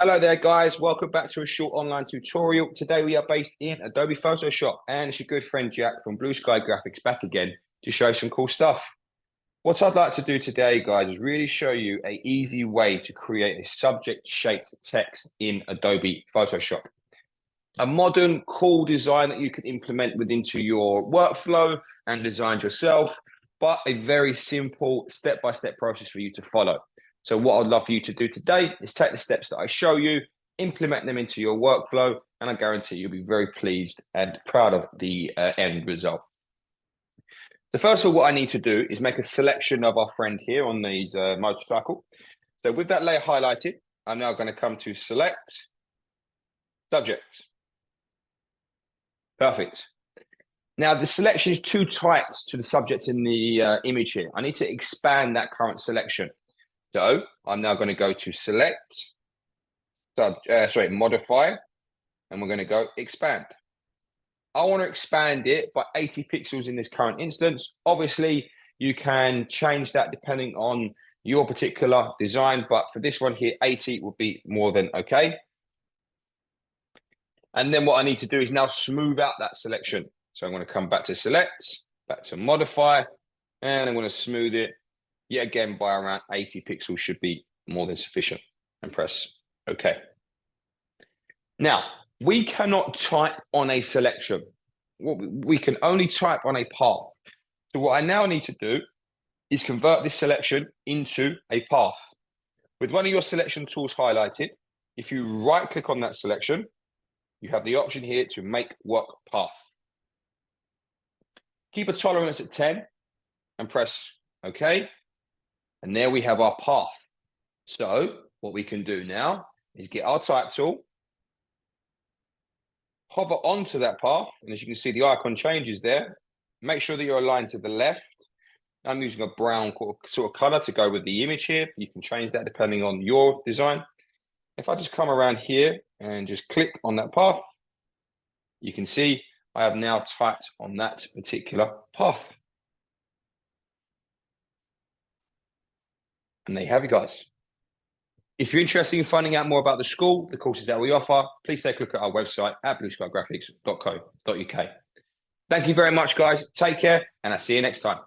Hello there, guys. Welcome back to a short online tutorial. Today we are based in Adobe Photoshop, and it's your good friend Jack from Blue Sky Graphics back again to show some cool stuff. What I'd like to do today, guys, is really show you an easy way to create a subject-shaped text in Adobe Photoshop. A modern, cool design that you can implement into your workflow and design yourself, but a very simple step-by-step process for you to follow. So what I'd love for you to do today is take the steps that I show you, implement them into your workflow, and I guarantee you'll be very pleased and proud of the end result. The first of all, what I need to do is make a selection of our friend here on these motorcycle. So with that layer highlighted, I'm now going to come to select subject. Perfect. Now the selection is too tight to the subject in the image here. I need to expand that current selection. So I'm now going to go to select, modify, and we're going to go expand. I want to expand it by 80 pixels in this current instance. Obviously, you can change that depending on your particular design, but for this one here, 80 would be more than okay. And then what I need to do is now smooth out that selection. So I'm going to come back to select, back to modify, and I'm going to smooth it. Yet again, by around 80 pixels should be more than sufficient, and press OK. Now, we cannot type on a selection. We can only type on a path. So what I now need to do is convert this selection into a path. With one of your selection tools highlighted, if you right-click on that selection, you have the option here to make work path. Keep a tolerance at 10 and press OK. And there we have our path. So what we can do now is get our type tool, hover onto that path, and as you can see, the icon changes there. Make sure that you're aligned to the left. I'm using a brown sort of color to go with the image here. You can change that depending on your design. If I just come around here and just click on that path, you can see I have now typed on that particular path. And there you have it, guys. If you're interested in finding out more about the school, the courses that we offer, please take a look at our website at blueskygraphics.co.uk. Thank you very much, guys. Take care, and I'll see you next time.